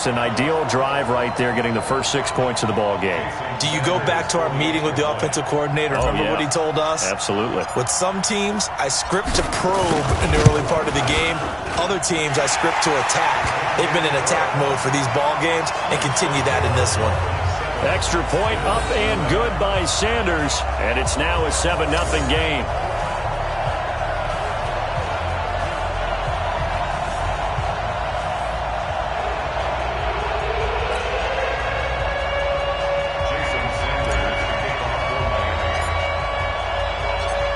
It's an ideal drive right there, getting the first 6 points of the ball game. Do you go back to our meeting with the offensive coordinator? Remember what he told us? Absolutely. With some teams, I script to probe in the early part of the game. Other teams, I script to attack. They've been in attack mode for these ball games and continue that in this one. Extra point up and good by Sanders, and it's now a 7-0 game.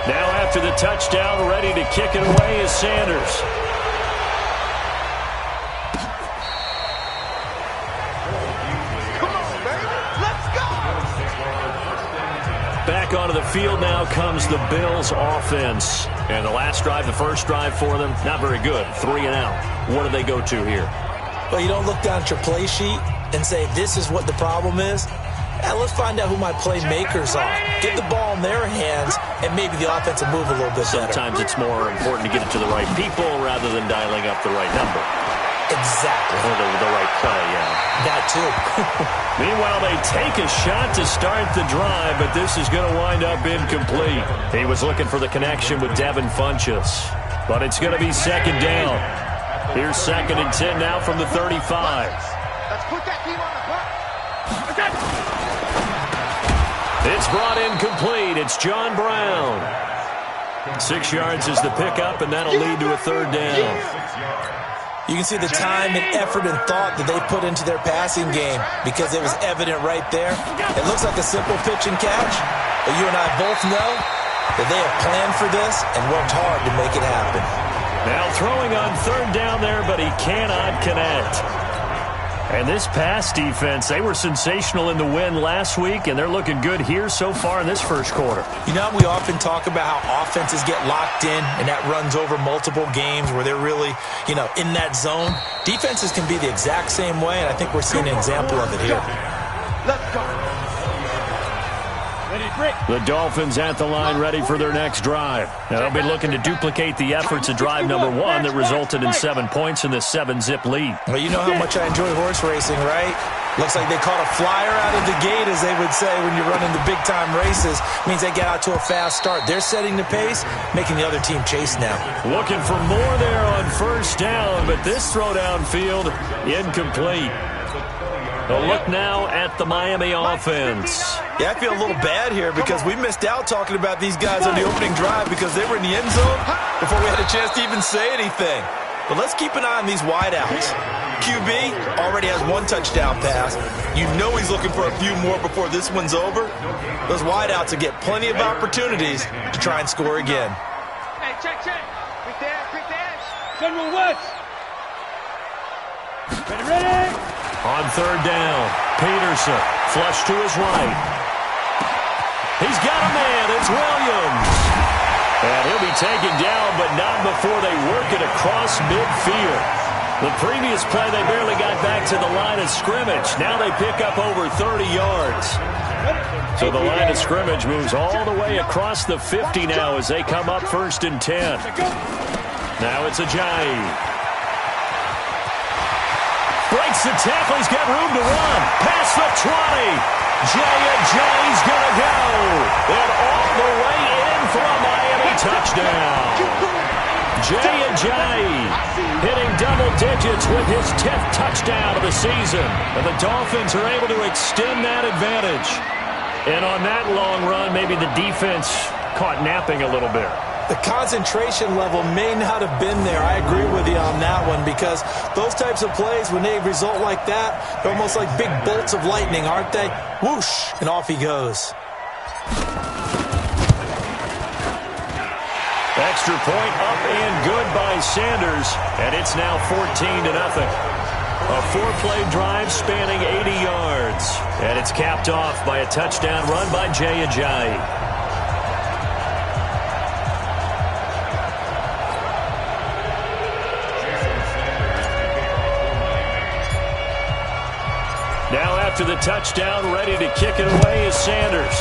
Now after the touchdown, ready to kick it away is Sanders. Back onto the field now comes the Bills offense. And the last drive, the first drive for them, not very good. 3 and out. What do they go to here? Well, you don't look down at your play sheet and say, this is what the problem is. Let's find out who my playmakers are. Get the ball in their hands, and maybe the offense will move a little bit better. Sometimes it's more important to get it to the right people rather than dialing up the right number. Exactly. Or the right play, yeah. That too. Meanwhile, they take a shot to start the drive, but this is going to wind up incomplete. He was looking for the connection with Devin Funchess, but it's going to be second down. Here's 2nd and 10 now from the 35. Let's put that team on the clock. It's brought in complete. It's John Brown. 6 yards is the pickup, and that'll lead to a 3rd down. You can see the time and effort and thought that they put into their passing game because it was evident right there. It looks like a simple pitch and catch, but you and I both know that they have planned for this and worked hard to make it happen. Now throwing on 3rd down there, but he cannot connect. And this pass defense, they were sensational in the win last week, and they're looking good here so far in this first quarter. You know, we often talk about how offenses get locked in, and that runs over multiple games where they're really, in that zone. Defenses can be the exact same way, and I think we're seeing an example of it here. Let's go. The Dolphins at the line ready for their next drive. Now, they'll be looking to duplicate the efforts of drive number 1 that resulted in 7 points in this 7-zip lead. Well, you know how much I enjoy horse racing, right? Looks like they caught a flyer out of the gate, as they would say when you're running the big-time races. Means they get out to a fast start. They're setting the pace, making the other team chase now. Looking for more there on 1st down, but this throw downfield incomplete. A look now at the Miami offense. Yeah, I feel a little bad here because we missed out talking about these guys on the opening drive because they were in the end zone before we had a chance to even say anything. But let's keep an eye on these wideouts. QB already has 1 touchdown pass. You know he's looking for a few more before this one's over. Those wideouts will get plenty of opportunities to try and score again. Hey, check. Quick dash. General West. Ready. On 3rd down, Peterson, flush to his right. He's got a man, it's Williams. And he'll be taken down, but not before they work it across midfield. The previous play, they barely got back to the line of scrimmage. Now they pick up over 30 yards. So the line of scrimmage moves all the way across the 50 now as they come up 1st and 10. Now it's Ajayi. Breaks the tackle. He's got room to run. Past the 20. Ajayi's going to go. And all the way in for a Miami touchdown. Ajayi hitting double digits with his 10th touchdown of the season. And the Dolphins are able to extend that advantage. And on that long run, maybe the defense caught napping a little bit. The concentration level may not have been there. I agree with you on that one because those types of plays, when they result like that, they're almost like big bolts of lightning, aren't they? Whoosh, and off he goes. Extra point up and good by Sanders, and it's now 14-0. A 4-play drive spanning 80 yards, and it's capped off by a touchdown run by Ajayi. Now after the touchdown, ready to kick it away is Sanders.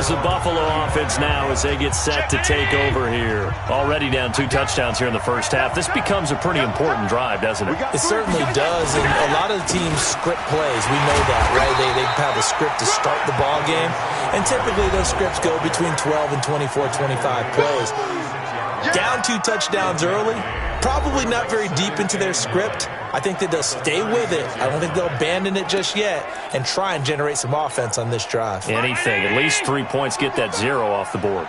here's the Buffalo offense now as they get set to take over here. Already down 2 touchdowns here in the first half. This becomes a pretty important drive, doesn't it? It certainly does, and a lot of the teams script plays. We know that, right? They have a script to start the ball game, and typically those scripts go between 12 and 24, 25 plays. Down 2 touchdowns early, probably not very deep into their script. I think that they'll stay with it. I don't think they'll abandon it just yet and try and generate some offense on this drive. Anything. At least 3 points, get that 0 off the board.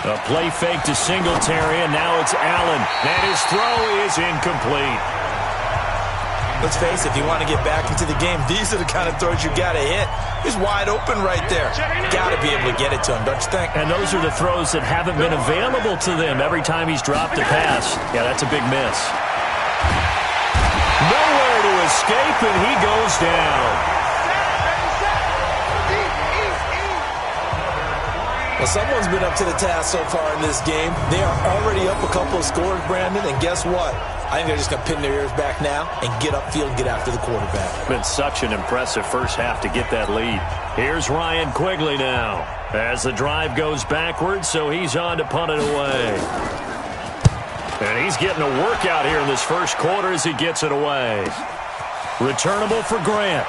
A play fake to Singletary, and now it's Allen. And his throw is incomplete. Let's face it, if you want to get back into the game, these are the kind of throws you got to hit. He's wide open right there. Got to be able to get it to him, don't you think? And those are the throws that haven't been available to them every time he's dropped a pass. Yeah, that's a big miss. Nowhere to escape, and he goes down. Well, someone's been up to the task so far in this game. They are already up a couple of scores, Brandon, and guess what? I think they're just going to pin their ears back now and get upfield and get after the quarterback. Been such an impressive first half to get that lead. Here's Ryan Quigley now as the drive goes backwards, so he's on to punt it away. And he's getting a workout here in this first quarter as he gets it away. Returnable for Grant.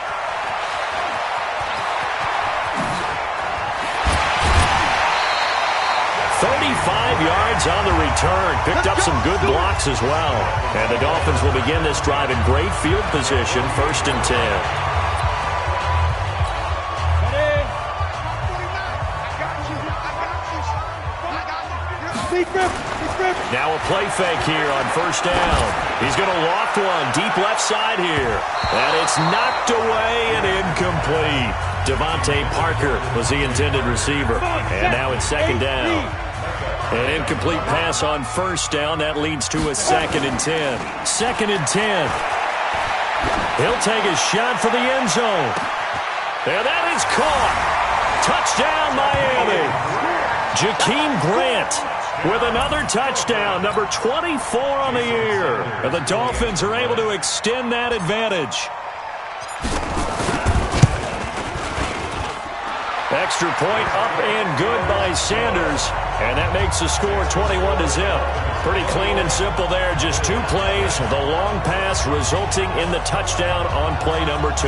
35 yards on the return. Picked up some good blocks as well. And the Dolphins will begin this drive in great field position, 1st and 10. Now a play fake here on 1st down. He's going to loft one deep left side here. And it's knocked away and incomplete. Devontae Parker was the intended receiver. And now it's 2nd down. An incomplete pass on 1st down. That leads to a 2nd and 10. 2nd and 10. He'll take a shot for the end zone. And that is caught. Touchdown, Miami. Jakeem Grant with another touchdown, number 24 on the year. And the Dolphins are able to extend that advantage. Extra point up and good by Sanders. And that makes the score 21-0. Pretty clean and simple there. Just 2 plays. The long pass resulting in the touchdown on play number 2.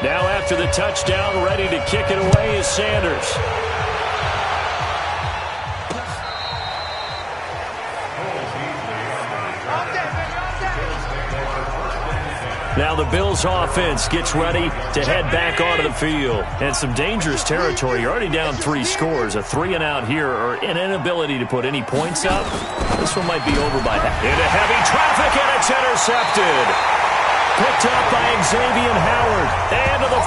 Now after the touchdown, ready to kick it away is Sanders. Now the Bills offense gets ready to head back onto the field. And some dangerous territory. You're already down 3 scores. A 3-and-out here or an inability to put any points up. This one might be over by half. Into heavy traffic, and it's intercepted. Picked up by Xavier Howard. And to the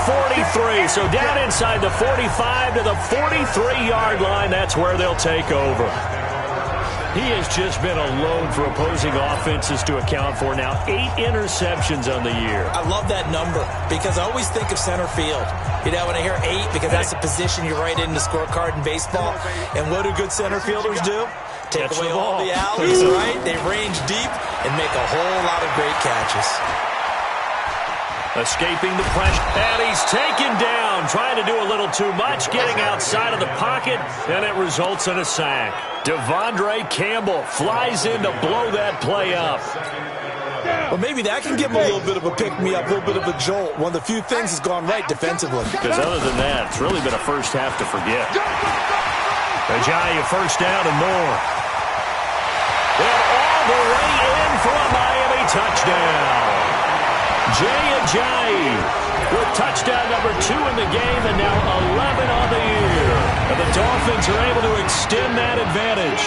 43. So down inside the 45 to the 43-yard line. That's where they'll take over. He has just been a load for opposing offenses to account for. Now 8 interceptions on the year. I love that number because I always think of center field. You know, when I hear 8, because that's the position you write in the scorecard in baseball. And what do good center fielders do? Take away all the alleys, right? They range deep and make a whole lot of great catches. Escaping the pressure, and he's taken down, trying to do a little too much, getting outside of the pocket, and it results in a sack. Devondre Campbell flies in to blow that play up. Well, maybe that can give him a little bit of a pick-me-up, a little bit of a jolt. One of the few things that's gone right defensively. Because other than that, it's really been a first half to forget. Ajayi, 1st down and more. And all the way in for a Miami touchdown. Jay Ajayi with touchdown number 2 in the game and now 11 on the year. And the Dolphins are able to extend that advantage.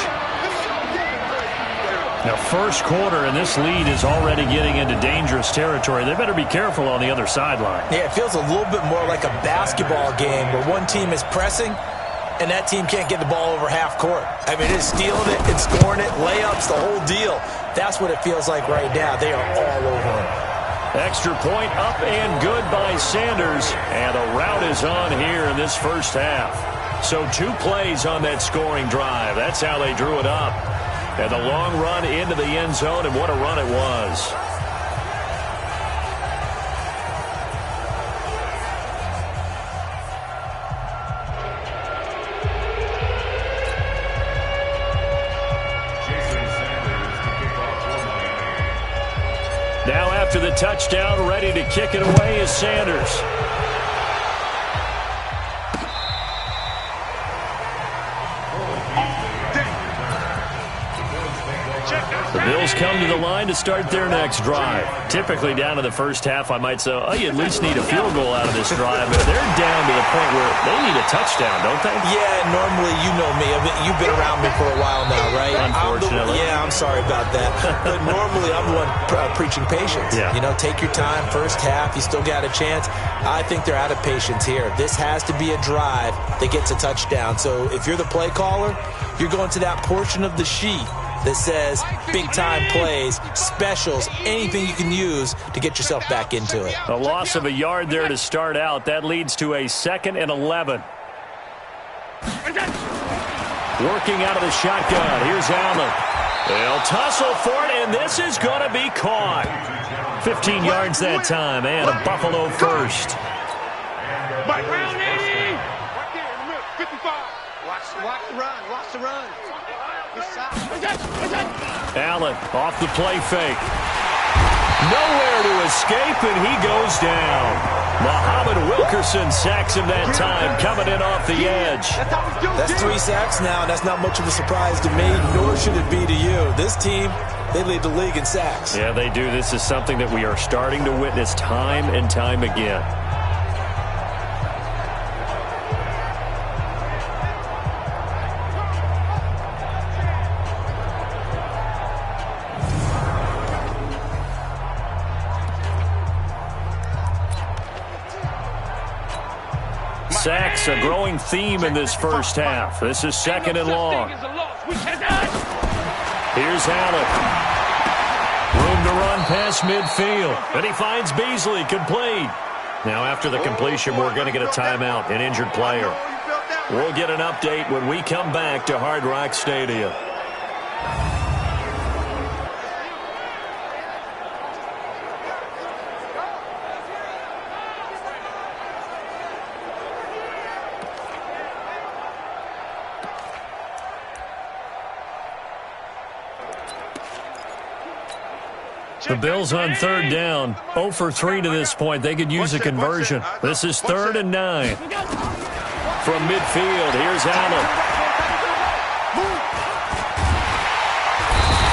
Now, first quarter, and this lead is already getting into dangerous territory. They better be careful on the other sideline. Yeah, it feels a little bit more like a basketball game where one team is pressing and that team can't get the ball over half court. I mean, it's stealing it, it's scoring it, layups, the whole deal. That's what it feels like right now. They are all over him. Extra point up and good by Sanders. And the rout is on here in this first half. So 2 plays on that scoring drive. That's how they drew it up. And the long run into the end zone, and what a run it was. Now after the touchdown, ready to kick it away is Sanders. The Bills come to the line to start their next drive. Typically down to the first half, I might say, oh, you at least need a field goal out of this drive. But they're down to the point where they need a touchdown, don't they? Yeah, normally, you know me. You've been around me for a while now, right? Unfortunately. I'm sorry about that. But normally, I'm the one preaching patience. Yeah. You know, take your time. First half, you still got a chance. I think they're out of patience here. This has to be a drive that gets a touchdown. So if you're the play caller, you're going to that portion of the sheet that says big-time plays, specials, anything you can use to get yourself back into it. A loss of a yard there to start out. That leads to a 2nd and 11. Working out of the shotgun. Here's Allen. They'll tussle for it, and this is going to be caught. 15 yards that time, and a Buffalo first. Right there, 55. Watch the run. Watch the run. Allen off the play fake. Nowhere to escape, and he goes down. Muhammad Wilkerson sacks him that time, coming in off the edge. That's 3 sacks now. That's not much of a surprise to me, nor should it be to you. This team, they lead the league in sacks. Yeah, they do. This is something that we are starting to witness time and time again. Sacks, a growing theme in this first half. This is 2nd and long. Here's Allen. Room to run past midfield. And he finds Beasley, complete. Now after the completion, we're going to get a timeout, an injured player. We'll get an update when we come back to Hard Rock Stadium. The Bills on 3rd down. 0 for 3 to this point. They could use a conversion. This is 3rd and 9. From midfield, here's Allen.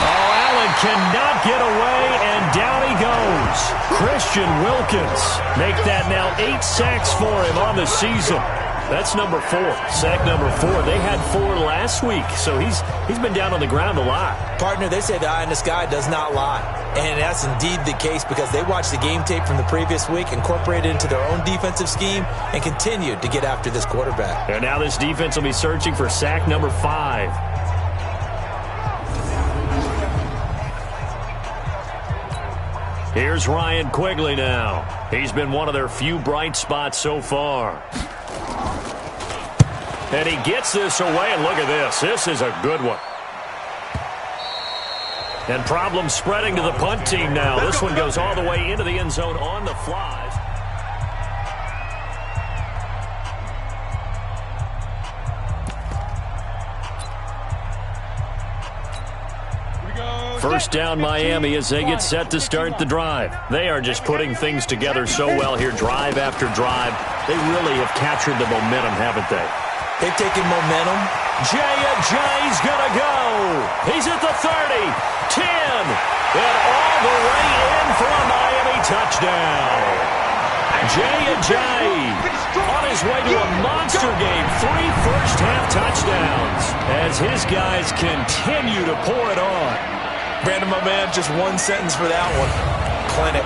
Oh, Allen cannot get away, and down he goes. Christian Wilkins make that now 8 sacks for him on the season. That's number 4. Sack number 4. They had 4 last week, so he's been down on the ground a lot. Partner, they say the eye in the sky does not lie. And that's indeed the case because they watched the game tape from the previous week, incorporated it into their own defensive scheme, and continued to get after this quarterback. And now this defense will be searching for sack number 5. Here's Ryan Quigley now. He's been one of their few bright spots so far. And he gets this away, and look at this. This is a good one. And problems spreading to the punt team now. This one goes all the way into the end zone on the flies. First down Miami as they get set to start the drive. They are just putting things together so well here, drive after drive. They really have captured the momentum, haven't they? They've taken momentum. Jay's gonna go. He's at the 30, 10, and all the way in for a Miami touchdown. Jay on his way to a monster game. 3 first-half touchdowns as his guys continue to pour it on. Brandon, my man, just one sentence for that one. Clinic.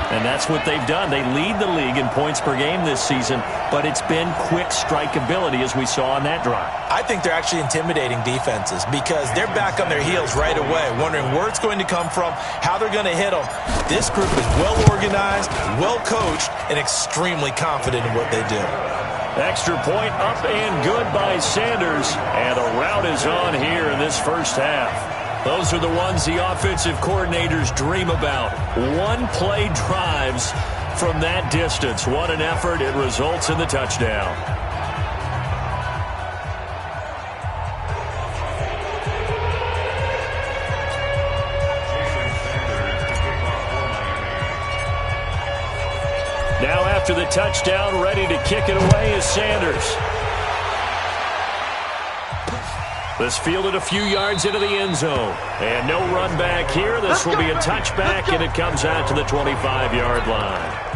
And that's what they've done. They lead the league in points per game this season, but it's been quick strike ability as we saw on that drive. I think they're actually intimidating defenses because they're back on their heels right away, wondering where it's going to come from, how they're going to hit them. This group is well organized, well coached, and extremely confident in what they do. Extra point up and good by Sanders, and a rout is on here in this first half. Those are the ones the offensive coordinators dream about. One-play drives from that distance. What an effort. It results in the touchdown. Now after the touchdown, ready to kick it away is Sanders. This fielded a few yards into the end zone. And no run back here. This will be a touchback, and it comes out to the 25-yard line.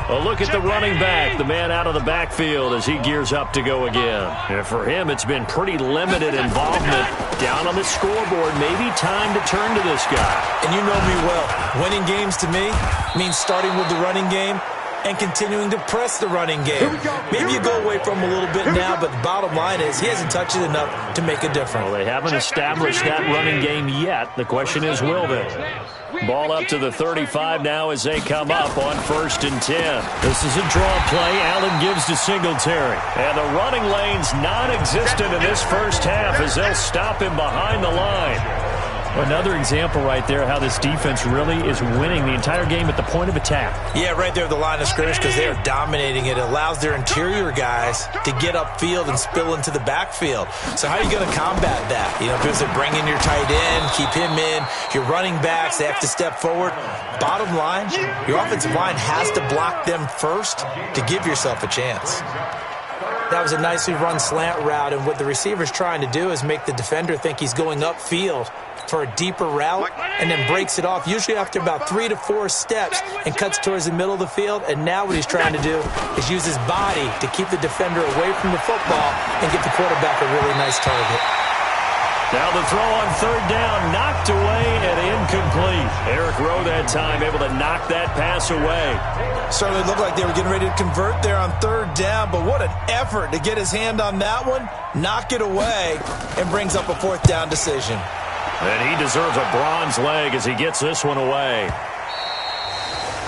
A look at the running back, the man out of the backfield as he gears up to go again. And for him, it's been pretty limited involvement. Down on the scoreboard, maybe time to turn to this guy. And you know me well. Winning games to me means starting with the running game and continuing to press the running game. Maybe you go away from him a little bit now, but the bottom line is he hasn't touched it enough to make a difference. Well, they haven't established that running game yet. The question is, will they? Ball up to the 35 now as they come up on 1st and 10. This is a draw play. Allen gives to Singletary. And the running lane's non-existent in this first half as they'll stop him behind the line. Another example right there how this defense really is winning the entire game at the point of attack. Yeah, right there at the line of scrimmage because they are dominating it. It allows their interior guys to get upfield and spill into the backfield. So how are you going to combat that? You know, because they bring in your tight end, keep him in. Your running backs, they have to step forward. Bottom line, your offensive line has to block them first to give yourself a chance. That was a nicely run slant route, and what the receiver's trying to do is make the defender think he's going upfield for a deeper route and then breaks it off, usually after about 3 to 4 steps, and cuts towards the middle of the field. And now what he's trying to do is use his body to keep the defender away from the football and get the quarterback a really nice target. Now the throw on 3rd down, knocked away and incomplete. Eric Rowe that time able to knock that pass away. Certainly looked like they were getting ready to convert there on 3rd down, but what an effort to get his hand on that one, knock it away, and brings up a 4th down decision. And he deserves a bronze leg as he gets this one away.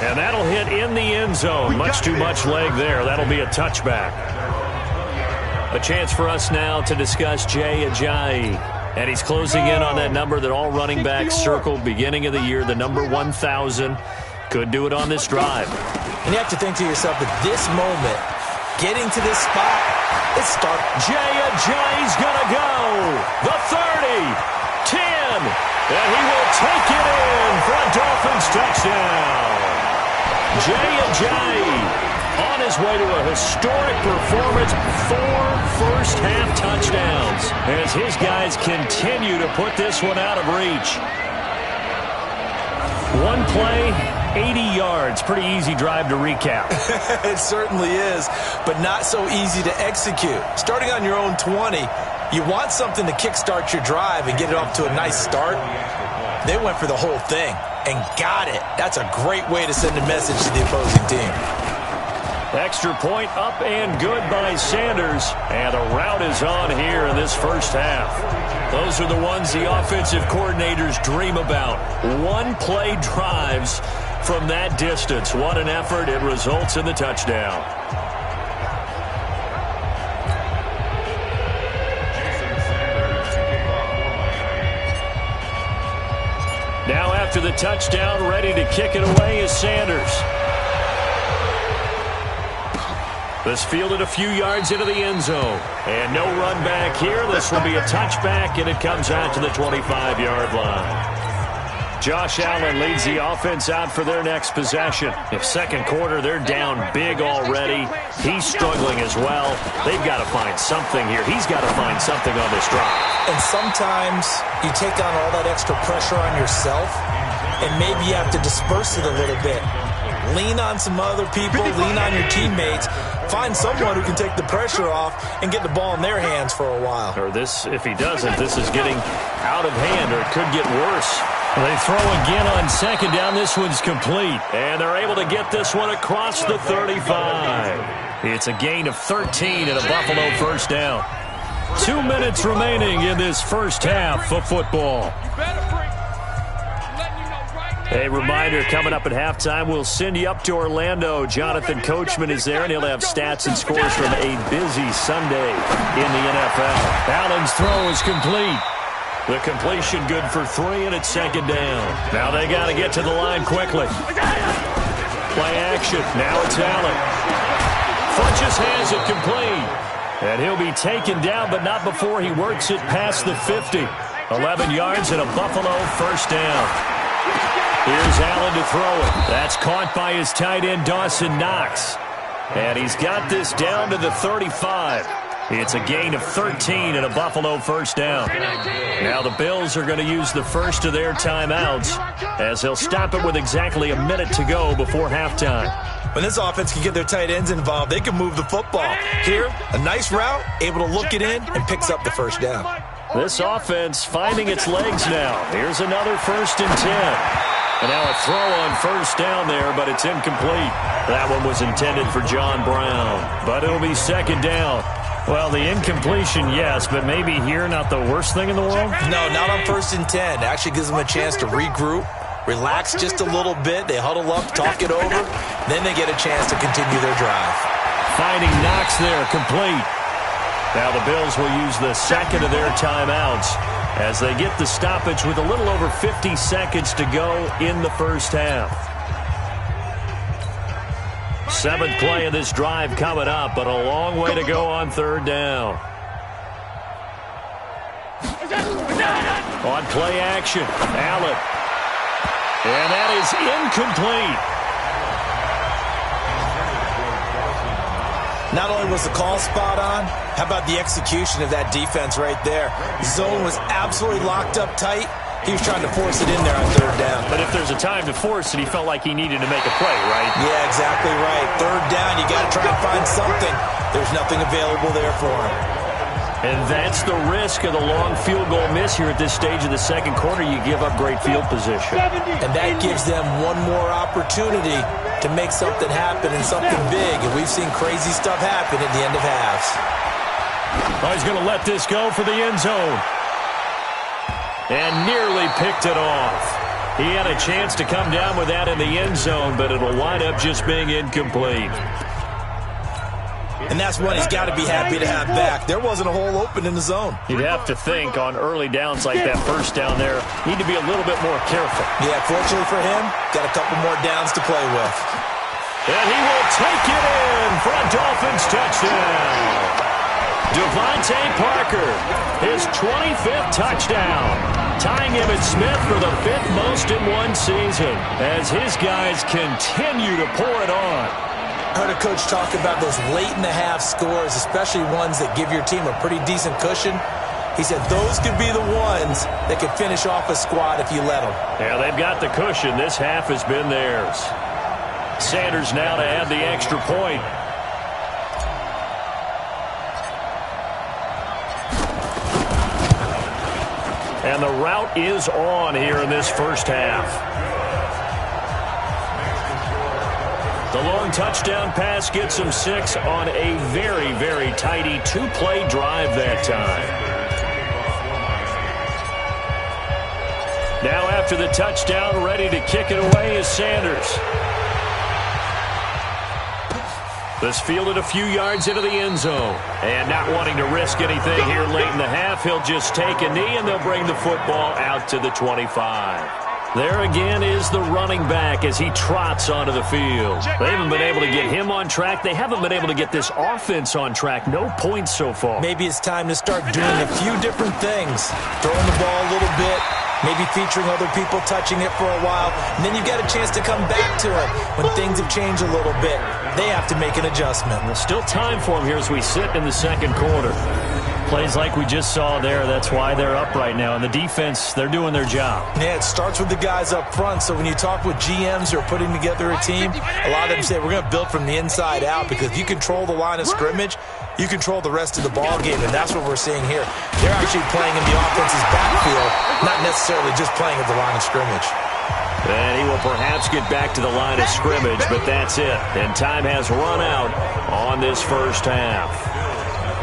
And that'll hit in the end zone. Much too much leg there. That'll be a touchback. A chance for us now to discuss Jay Ajayi. And he's closing in on that number that all running backs circled beginning of the year, the number 1,000. Could do it on this drive. And you have to think to yourself, at this moment, getting to this spot, it's start. Jay Ajayi's going to go. The 30. 10, and he will take it in for a Dolphins touchdown. Jay Ajayi on his way to a historic performance, 4 first-half touchdowns as his guys continue to put this one out of reach. One play, 80 yards. Pretty easy drive to recap. It certainly is, but not so easy to execute. Starting on your own 20, you want something to kickstart your drive and get it off to a nice start. They went for the whole thing and got it. That's a great way to send a message to the opposing team. Extra point up and good by Sanders. And a rout is on here in this first half. Those are the ones the offensive coordinators dream about. One-play drives from that distance. What an effort. It results in the touchdown. Now after the touchdown, ready to kick it away is Sanders. This fielded a few yards into the end zone. And no run back here. This will be a touchback, and it comes out to the 25-yard line. Josh Allen leads the offense out for their next possession. If second quarter, they're down big already. He's struggling as well. They've got to find something here. He's got to find something on this drive. And sometimes you take on all that extra pressure on yourself, and maybe you have to disperse it a little bit. Lean on some other people, lean on your teammates. Find someone who can take the pressure off and get the ball in their hands for a while. Or this, if he doesn't, this is getting out of hand, or it could get worse They throw again on second down. This one's complete. And they're able to get this one across the 35. It's a gain of 13 and a Buffalo first down. 2 minutes remaining in this first half of football. A reminder, coming up at halftime, we'll send you up to Orlando. Jonathan Coachman is there, and he'll have stats and scores from a busy Sunday in the NFL. Allen's throw is complete. The completion good for 3, and it's second down. Now they got to get to the line quickly. Play action. Now it's Allen. Funches has it complete. And he'll be taken down, but not before he works it past the 50. 11 yards and a Buffalo first down. Here's Allen to throw it. That's caught by his tight end, Dawson Knox. And he's got this down to the 35. It's a gain of 13 and a Buffalo first down. Now the Bills are going to use the first of their timeouts as they'll stop it with exactly a minute to go before halftime. When this offense can get their tight ends involved, they can move the football. Here, a nice route, able to look it in, and picks up the first down. This offense finding its legs now. Here's another 1st and 10. And now a throw on first down there, but it's incomplete. That one was intended for John Brown, but it'll be second down. Well, the incompletion, yes, but maybe here not the worst thing in the world? No, not on 1st and 10. It actually gives them a chance to regroup, relax just a little bit. They huddle up, talk it over. Then they get a chance to continue their drive. Finding Knox there, complete. Now the Bills will use the second of their timeouts as they get the stoppage with a little over 50 seconds to go in the first half. 7th play of this drive coming up, but a long way to go on 3rd down. On play action, Allen. And that is incomplete. Not only was the call spot on, how about the execution of that defense right there? Zone was absolutely locked up tight. He was trying to force it in there on 3rd down. But if there's a time to force it, he felt like he needed to make a play, right? Yeah, exactly right. 3rd down, you got to try and find something. There's nothing available there for him. And that's the risk of the long field goal miss here at this stage of the second quarter. You give up great field position. And that gives them one more opportunity to make something happen and something big. And we've seen crazy stuff happen at the end of halves. Oh, he's going to let this go for the end zone. And nearly picked it off. He had a chance to come down with that in the end zone, but it'll wind up just being incomplete. And that's one he's got to be happy to have back. There wasn't a hole open in the zone. You'd have to think on early downs like that first down there, need to be a little bit more careful. Yeah, fortunately for him, got a couple more downs to play with. And he will take it in for a Dolphins touchdown. Devontae Parker, his 25th touchdown, tying Emmitt Smith for the 5th most in one season as his guys continue to pour it on. I heard a coach talk about those late-in-the-half scores, especially ones that give your team a pretty decent cushion. He said those could be the ones that could finish off a squad if you let them. Yeah, they've got the cushion. This half has been theirs. Sanders now to add the extra point. And the route is on here in this first half. The long touchdown pass gets him 6 on a very, very tidy 2-play drive that time. Now after the touchdown, ready to kick it away is Sanders. This fielded a few yards into the end zone. And not wanting to risk anything here late in the half, he'll just take a knee and they'll bring the football out to the 25. There again is the running back as he trots onto the field. They haven't been able to get him on track. They haven't been able to get this offense on track. No points so far. Maybe it's time to start doing a few different things. Throwing the ball a little bit, maybe featuring other people touching it for a while, and then you've got a chance to come back to it when things have changed a little bit. They have to make an adjustment. There's still time for him here as we sit in the second quarter. Plays like we just saw there, that's why they're up right now. And the defense, they're doing their job. Yeah, it starts with the guys up front. So when you talk with GMs who are putting together a team, a lot of them say we're going to build from the inside out, because if you control the line of scrimmage, you control the rest of the ball game, and that's what we're seeing here. They're actually playing in the offense's backfield, not necessarily just playing at the line of scrimmage. And he will perhaps get back to the line of scrimmage, but that's it. And time has run out on this first half.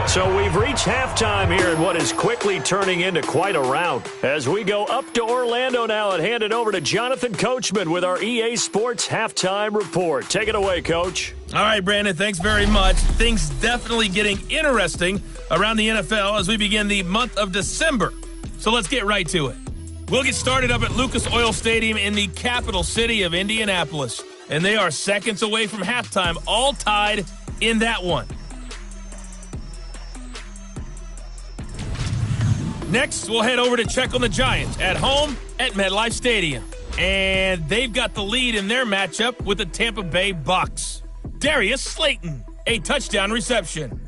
So we've reached halftime here in what is quickly turning into quite a rout. As we go up to Orlando now and hand it over to Jonathan Coachman with our EA Sports Halftime Report. Take it away, Coach. All right, Brandon, thanks very much. Things definitely getting interesting around the NFL as we begin the month of December. So let's get right to it. We'll get started up at Lucas Oil Stadium in the capital city of Indianapolis. And they are seconds away from halftime, all tied in that one. Next, we'll head over to check on the Giants at home at MetLife Stadium. And they've got the lead in their matchup with the Tampa Bay Bucks. Darius Slayton, a touchdown reception.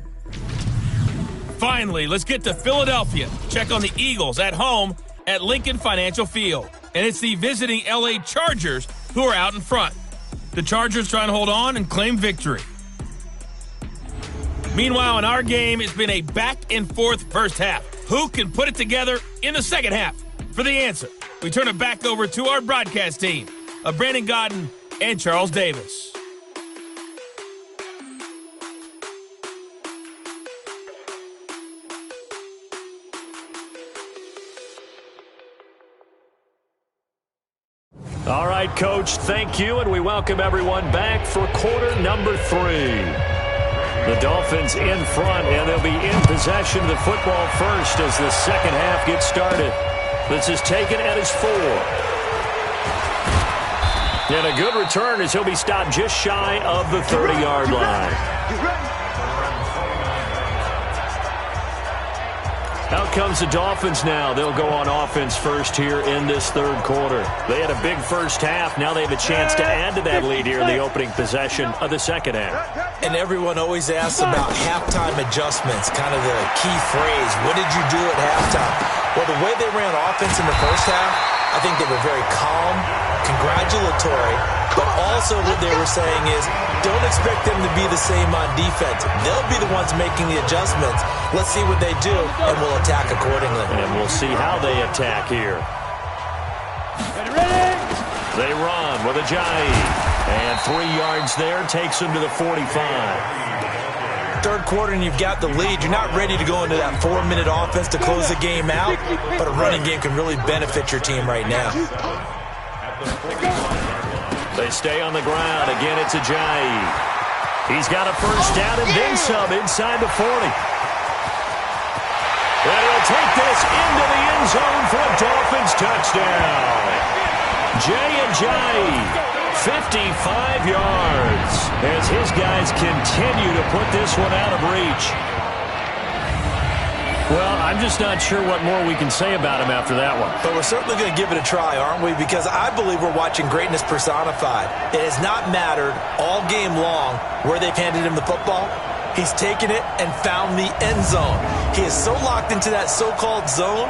Finally, let's get to Philadelphia. Check on the Eagles at home at Lincoln Financial Field. And it's the visiting LA Chargers who are out in front. The Chargers trying to hold on and claim victory. Meanwhile, in our game, it's been a back-and-forth first half. Who can put it together in the second half? For the answer, we turn it back over to our broadcast team of Brandon Godden and Charles Davis. All right, Coach, thank you, and we welcome everyone back for quarter number 3. The Dolphins in front, and they'll be in possession of the football first as the second half gets started. This is taken at his 4. And a good return as he'll be stopped just shy of the 30-yard line. Out comes the Dolphins now. They'll go on offense first here in this third quarter. They had a big first half. Now they have a chance to add to that lead here in the opening possession of the second half. And everyone always asks about halftime adjustments, kind of the key phrase. What did you do at halftime? Well, the way they ran offense in the first half, I think they were very calm, congratulatory, but also what they were saying is don't expect them to be the same on defense. They'll be the ones making the adjustments. Let's see what they do, and we'll attack accordingly. And we'll see how they attack here. They run with Ajayi. And 3 yards there takes them to the 45. Third quarter and you've got the lead. You're not ready to go into that 4-minute offense to close the game out, but a running game can really benefit your team right now. They stay on the ground. Again, it's Ajayi. He's got a first down and then some inside the 40. And he'll take this into the end zone for a Dolphins touchdown. Ajayi. 55 yards as his guys continue to put this one out of reach. Well, I'm just not sure what more we can say about him after that one. But we're certainly going to give it a try, aren't we? Because I believe we're watching greatness personified. It has not mattered all game long where they've handed him the football. He's taken it and found the end zone. He is so locked into that so-called zone,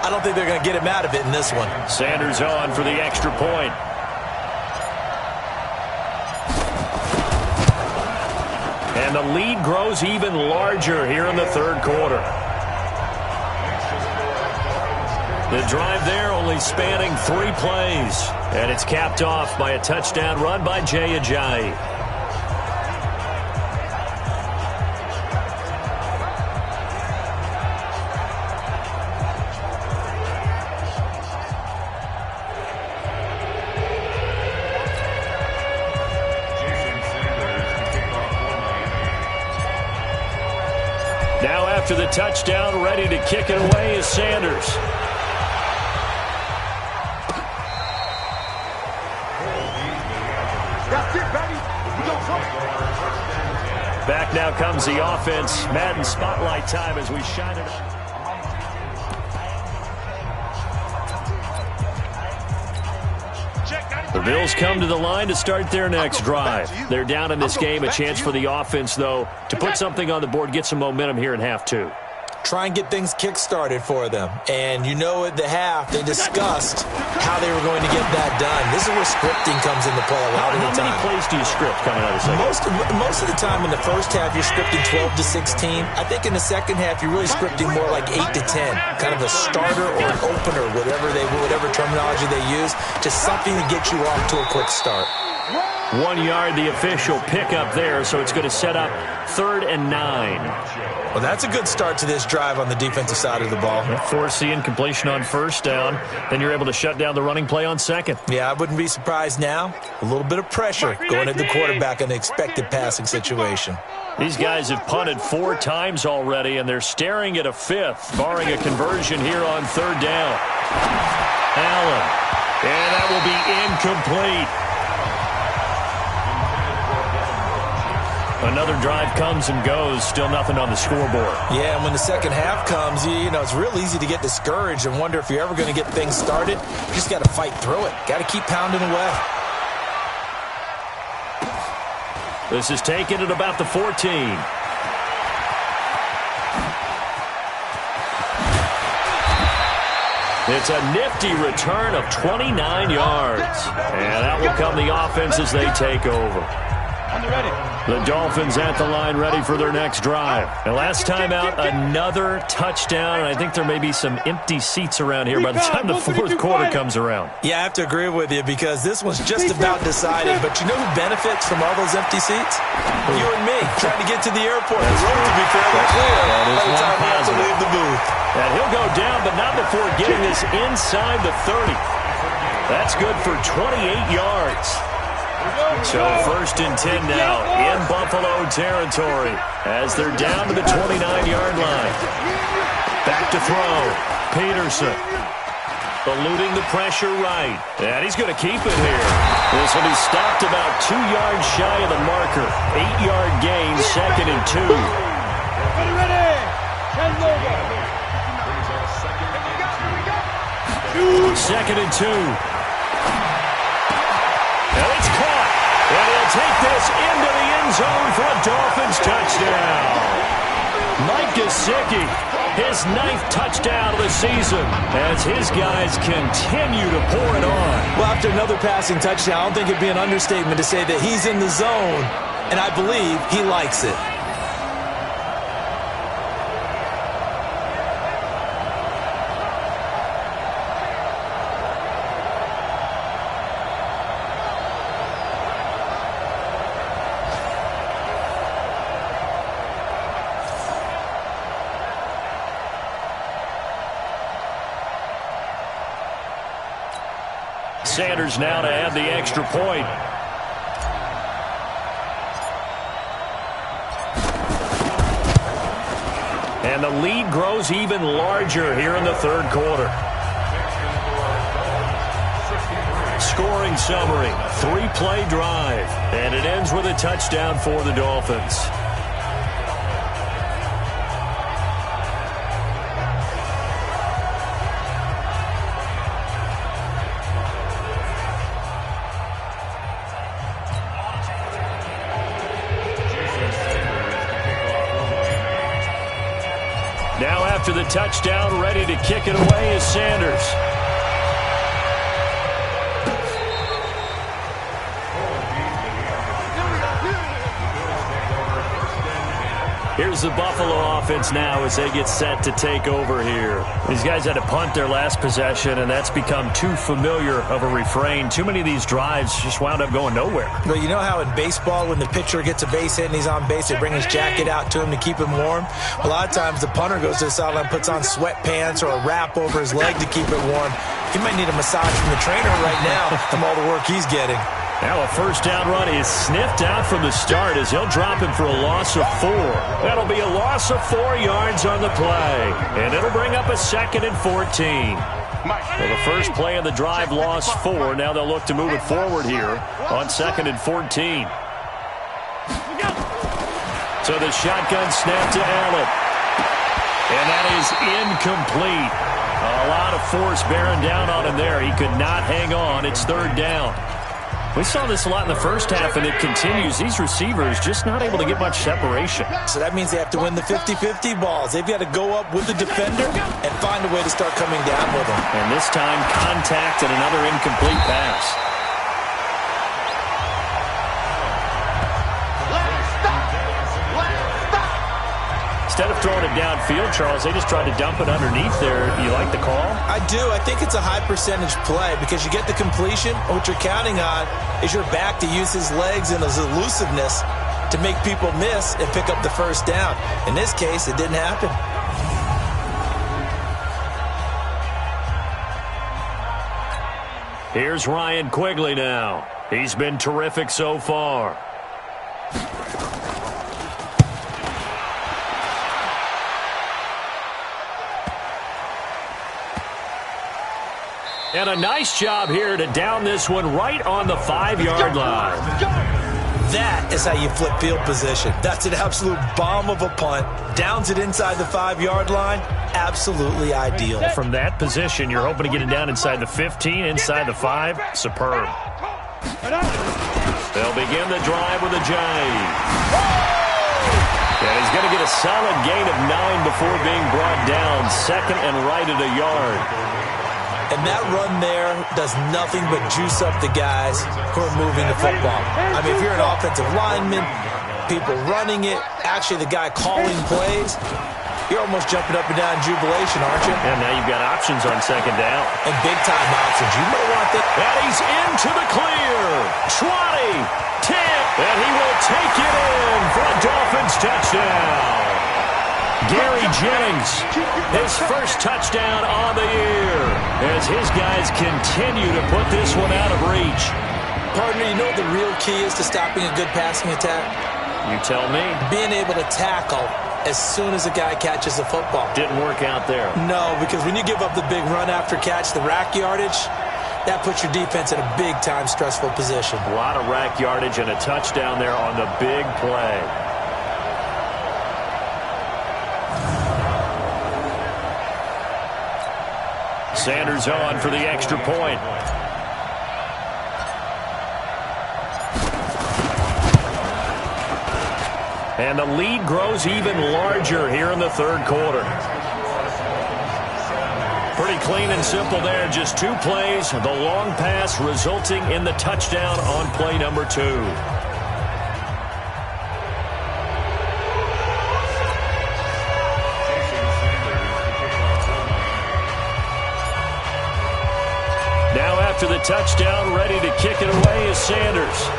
I don't think they're going to get him out of it in this one. Sanders on for the extra point. And the lead grows even larger here in the third quarter. The drive there only spanning 3 plays. And it's capped off by a touchdown run by Jay Ajayi. Now after the touchdown, ready to kick it away is Sanders. Back now comes the offense. Madden spotlight time as we shine it up. The Bills come to the line to start their next drive. They're down in this game. A chance for the offense, though, to put something on the board, get some momentum here in half 2. try and get things kick-started for them. And you know at the half, they discussed how they were going to get that done. This is where scripting comes into play a lot of the time. How many plays do you script coming out of the second? Most of the time in the first half, you're scripting 12 to 16. I think in the second half, you're really scripting more like 8 to 10. Kind of a starter or an opener, whatever terminology they use. Just something to get you off to a quick start. 1 yard, the official pickup there, so it's going to set up 3rd and 9. Well, that's a good start to this drive on the defensive side of the ball. Forcing incompletion on first down. Then you're able to shut down the running play on second. Yeah, I wouldn't be surprised now. A little bit of pressure going at the quarterback in an expected passing situation. These guys have punted 4 times already, and they're staring at a 5th, barring a conversion here on 3rd down. Allen. And that will be incomplete. Another drive comes and goes. Still nothing on the scoreboard. Yeah, and when the second half comes, you know, it's real easy to get discouraged and wonder if you're ever going to get things started. You just got to fight through it. Got to keep pounding away. This is taken at about the 14. It's a nifty return of 29 yards. And that will come the offense as they take over. The Dolphins at the line ready for their next drive. And last time out, another touchdown. And I think there may be some empty seats around here by the time the fourth quarter comes around. Yeah, I have to agree with you because this one's just about decided. But you know who benefits from all those empty seats? You and me, trying to get to the airport. The road to be fairly clear by the time we have to leave the booth. And he'll go down, but not before getting this inside the 30. That's good for 28 yards. So 1st and 10 now in Buffalo territory as they're down to the 29-yard line. Back to throw. Peterson eluding the pressure right. And he's going to keep it here. This will be stopped about 2 yards shy of the marker. 8-yard gain, 2nd and 2. Second and 2. And it's caught. And he'll take this into the end zone for a Dolphins touchdown. Mike Gesicki, his 9th touchdown of the season as his guys continue to pour it on. Well, after another passing touchdown, I don't think it'd be an understatement to say that he's in the zone, and I believe he likes it. Sanders now to add the extra point. And the lead grows even larger here in the 3rd quarter. Scoring summary, 3-play drive. And it ends with a touchdown for the Dolphins. Now after the touchdown, ready to kick it away is Sanders. Here's the Buffalo offense now as they get set to take over here. These guys had to punt their last possession, and that's become too familiar of a refrain. Too many of these drives just wound up going nowhere. Well, you know how in baseball, when the pitcher gets a base hit and he's on base, they bring his jacket out to him to keep him warm? A lot of times the punter goes to the sideline, puts on sweatpants or a wrap over his leg to keep it warm. He might need a massage from the trainer right now from all the work he's getting. Now a first down run is sniffed out from the start as he'll drop him for a loss of 4. That'll be a loss of 4 yards on the play. And it'll bring up a 2nd and 14. Well, the first play of the drive lost 4. Now they'll look to move it forward here on 2nd and 14. So the shotgun snap to Allen. And that is incomplete. A lot of force bearing down on him there. He could not hang on. It's 3rd down. We saw this a lot in the first half, and it continues. These receivers just not able to get much separation. So that means they have to win the 50-50 balls. They've got to go up with the defender and find a way to start coming down with them. And this time, contact and another incomplete pass. Instead of throwing it downfield, Charles, they just tried to dump it underneath there. You like the call? I do. I think it's a high percentage play because you get the completion. What you're counting on is your back to use his legs and his elusiveness to make people miss and pick up the first down. In this case, it didn't happen. Here's Ryan Quigley now. He's been terrific so far. And a nice job here to down this one right on the 5-yard line. That is how you flip field position. That's an absolute bomb of a punt. Downs it inside the 5-yard line. Absolutely ideal. From that position, you're hoping to get it down inside the 15, inside the 5. Superb. They'll begin the drive with a jive. And he's going to get a solid gain of 9 before being brought down. Second and right at a yard. And that run there does nothing but juice up the guys who are moving the football. I mean, if you're an offensive lineman, people running it, actually the guy calling plays, you're almost jumping up and down in jubilation, aren't you? And now you've got options on second down. And big-time options. You may want that. And he's into the clear. 20, 10, and he will take it in for a Dolphins touchdown. Gary Jennings, his first touchdown on the year, as his guys continue to put this one out of reach. Partner, you know what the real key is to stopping a good passing attack? You tell me. Being able to tackle as soon as a guy catches the football. Didn't work out there. No, because when you give up the big run after catch, the rack yardage, that puts your defense in a big-time stressful position. A lot of rack yardage and a touchdown there on the big play. Sanders on for the extra point. And the lead grows even larger here in the third quarter. Pretty clean and simple there. Just 2 plays. The long pass resulting in the touchdown on play number 2. After the touchdown, ready to kick it away is Sanders.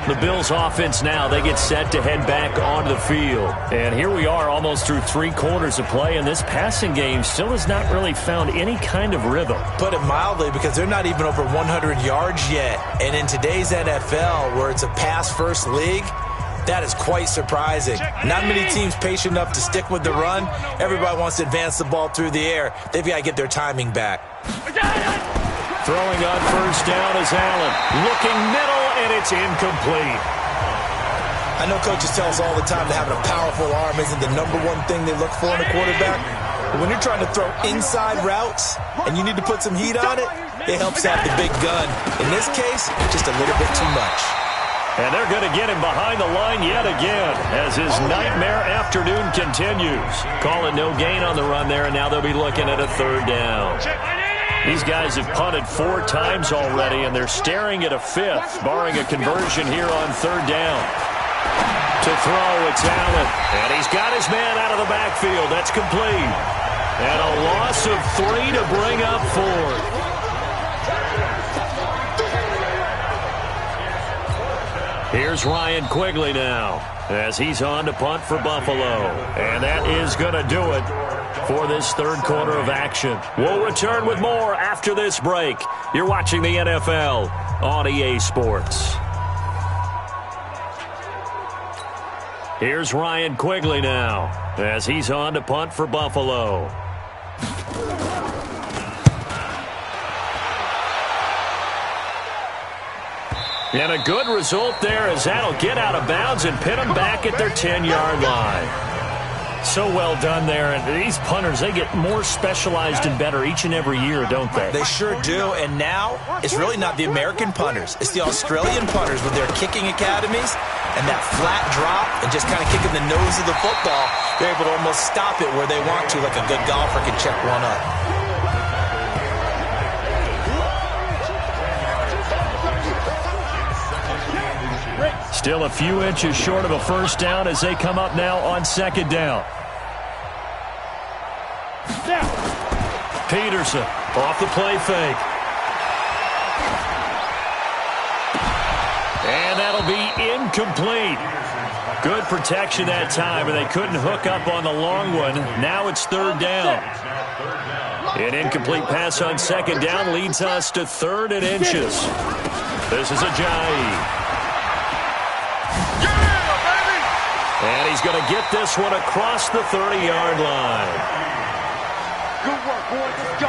The Bills offense now, they get set to head back onto the field. And here we are almost through 3 quarters of play, and this passing game still has not really found any kind of rhythm. Put it mildly, because they're not even over 100 yards yet. And in today's NFL, where it's a pass-first league, that is quite surprising. Not many teams patient enough to stick with the run. Everybody wants to advance the ball through the air. They've got to get their timing back. Throwing on first down is Allen. Looking middle, and it's incomplete. I know coaches tell us all the time that having a powerful arm isn't the #1 thing they look for in a quarterback. But when you're trying to throw inside routes and you need to put some heat on it, it helps have the big gun. In this case, just a little bit too much. And they're going to get him behind the line yet again as his nightmare afternoon continues. Calling no gain on the run there, and now they'll be looking at a third down. These guys have punted 4 times already, and they're staring at a 5th, barring a conversion here on third down. To throw, it's Allen. And he's got his man out of the backfield. That's complete. And a loss of 3 to bring up 4. Here's Ryan Quigley now as he's on to punt for Buffalo. And that is going to do it for this third quarter of action. We'll return with more after this break. You're watching the NFL on EA Sports. Here's Ryan Quigley now as he's on to punt for Buffalo. And a good result there as that'll get out of bounds and pin them back at their 10-yard line. So well done there. And these punters, they get more specialized and better each and every year, don't they? They sure do. And now, it's really not the American punters. It's the Australian punters with their kicking academies and that flat drop and just kind of kicking the nose of the football. They're able to almost stop it where they want to, like a good golfer can check one up. Still a few inches short of a first down as they come up now on second down. Peterson off the play fake. And that'll be incomplete. Good protection that time, and they couldn't hook up on the long one. Now it's third down. An incomplete pass on second down leads us to 3rd and inches. This is Ajayi. And he's going to get this one across the 30-yard line. Good work, boys. Let's go.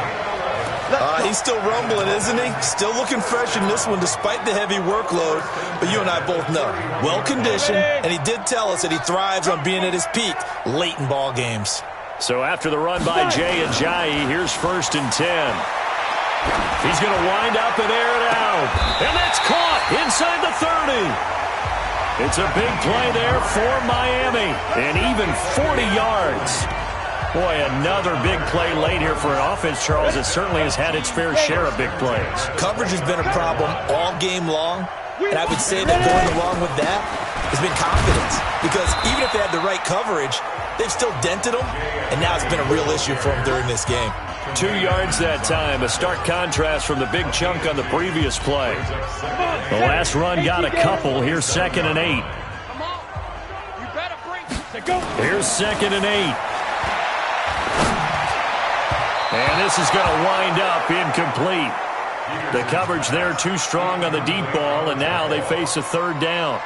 He's still rumbling, isn't he? Still looking fresh in this one despite the heavy workload. But you and I both know, well-conditioned, and he did tell us that he thrives on being at his peak late in ball games. So after the run by Jay Ajayi, here's 1st and 10. He's going to wind up and air it out. And that's caught inside the 30. It's a big play there for Miami, and even 40 yards. Boy, another big play late here for an offense, Charles, that certainly has had its fair share of big plays. Coverage has been a problem all game long, and I would say that going along with that has been confidence. Because even if they had the right coverage, they've still dented them, and now it's been a real issue for them during this game. 2 yards that time, a stark contrast from the big chunk on the previous play. The last run got a couple. Here's 2nd and 8. Here's 2nd and 8. And this is going to wind up incomplete. The coverage there too strong on the deep ball, and now they face a 3rd down.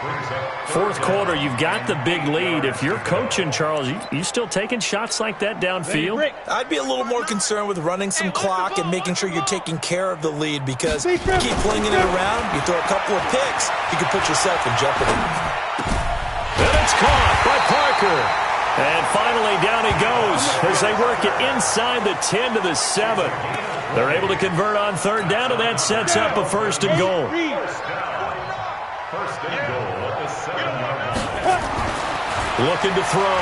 4th quarter, you've got the big lead. If you're coaching, Charles, you still taking shots like that downfield? I'd be a little more concerned with running some clock and making sure you're taking care of the lead, because you keep flinging it around, you throw a couple of picks, you can put yourself in jeopardy. And it's caught by Parker. And finally, down he goes as they work it inside the 10 to the 7. They're able to convert on 3rd down, and that sets up a 1st and goal. Looking to throw.